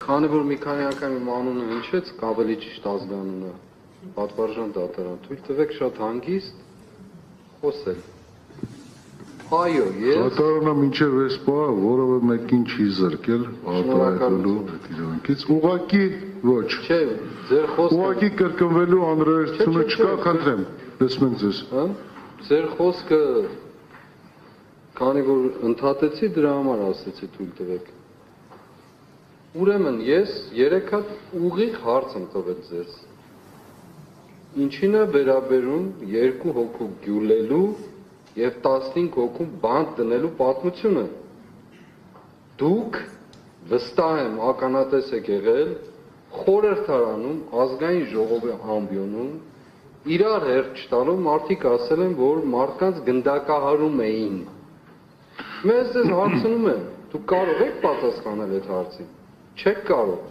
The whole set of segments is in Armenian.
Քանի որ մի քանի անգամ իմ անունը հնչեց, ավելի ճիշտ ազգանունը, պատվարժան դատարան, թույլ տվեք շատ հանգիստ խոսել։ Այո, ես Դատարանը մինչև այս պահը որևէ մեկին չի զրկել արտահայտելու իրավունքից, ուղղակի ոչ։ Չէ, ձեր խոսքը Ուղղակի կրկնվելու անհրաժեշտությունը չկա, խնդրեմ, լսում ենք ձեզ։ Ձեր խոսքը քանի որ ընդհատեցի, դրա համար ասեցի թույլ տվեք։ Ուրեմն ես 3 հատ ուղիղ հարց եմ տվել ձեզ։ Ինչին է վերաբերում 2 հոգու գյուլելու եւ 15 հոգու բանտ դնելու պատմությունը։ Դուք վստահ եմ ականատես եք եղել խորհրդարանում ազգային ժողովի ամբիոնում իրար հերթ չտալով մարդիկ ասել են, որ մարդկանց գնդակահարում էին։ Մեզ ձեզ հարցնում եմ, դուք կարող եք պատասխանել այդ հարցին։ Չեք կարող,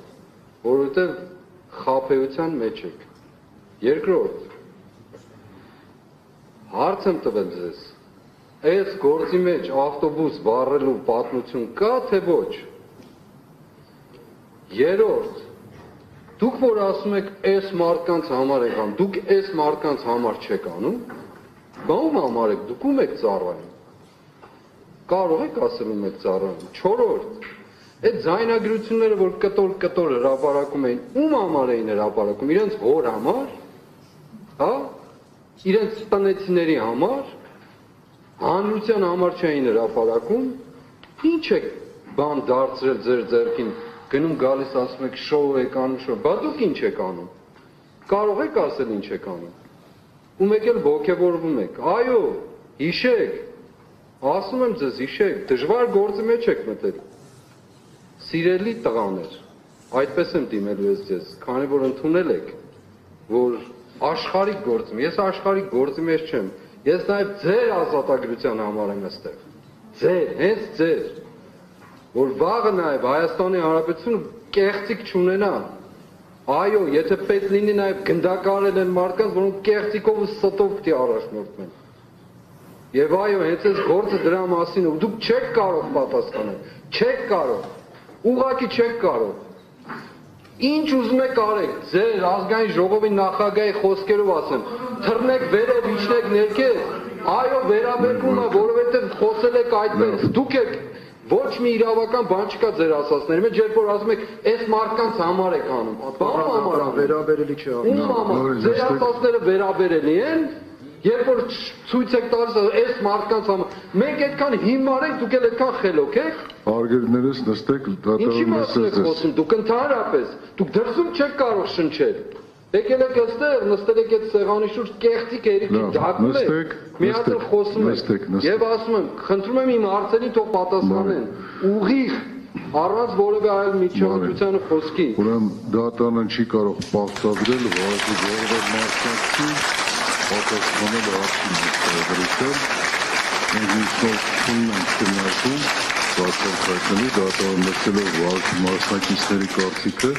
որովհետև խաբեության մեջ եք։ Երկրորդ, հարց եմ տվել ձեզ, այս գործի մեջ ավտոբուս վառելու պատմություն կա, թե ոչ։ Երրորդ, դուք որ ասում եք այս մարդկանց համար եք անում, դուք այս մարդկանց համար չեք անում, բանում համար եք, դուք ում եք ծառայում։ Կարող եք ասել ում եք ծառայում։ Չորրորդ, այդ ձայնագրությունները, որ կտոր հրապարակում էին, ում համար էին հրապարակում, իրենց հոր համար, հա, իրենց տնեցիների համար, հանրության համար չէին հրապարակում, ինչ եք բան դարձրել ձեր ձեռքին, գնում գալիս ասում եք շոու եք անում, շոու, բա դուք ինչ եք անում, կարող եք ասել ինչ եք անում, ում եք էլ ոգևորվում եք, այո, հիշեք, ասում եմ ձեզ հիշեք, դժվար գործի մեջ եք մտել, սիրելի տղաներ, այդպես եմ դիմելու ես ձեզ, քանի որ ընդունել եք, որ աշխարհիկ գործի, ես աշխարհիկ գործի մեջ չեմ, ես նաև ձեր ազատագրության համար եմ այստեղ, ձեր, հենց ձեր, որ վաղը նաև Հայաստանի Հանրապետությունը կեղծիք չունենա, այո, եթե պետք լինի նաև գնդակարել են մարդկանց, որոնք կեղծիկով ու ստով պիտի առաջնորդվեն, եւ այո, հենց այս գործը դրա մասին է, դուք չեք կարող պատասխանել, չեք կարող, ուղղակի չեք կարող, ինչ ուզում եք արեք, ձեր ազգային ժողովի նախագահի խոսքերով ասեմ, թռնեք վերև, իջնեք ներքև, այո, վերաբերվում է, որովհետև խոսել եք այդպես, դուք եք ոչ մի իրավական բան չկա ձեր ասածների մեջ, երբ որ ասում եք, այս մարդկանց համար եք անում, բան համար անում, վերաբերելի չի անում, ում համար, ձեր ասածները վերաբերելի են, երբ որ ցույց եք տալիս, այս մարդկանց համար, մենք այդքան հիմար ենք, դուք էլ այդքան խելոք եք, Արգելներս նստեք, դատարան նստեք ձեզ։ Դուք ընդհանրապես, դուք դրսում չեք կարող շնչել, եկել եք այստեղ, նստել եք այդ սեղանի շուրջ կեղծիք երիքի դակում եք, մի հատ էլ խոսում եք, եւ ասում եմ, խնդրում եմ իմ հարցերին թող պատասխանեն, ուղիղ, առանց որևէ այլ միջամտության խոսքի։ Ուրեմն դատարանը չի կարող պարտադրել, որովհետեւ մարդկանցի պատասխանել արդյունք դրել, մենք ինքնություն ենք քննարկում, բացարձակելու դատարան լսելով մասնակիցների կարծիքը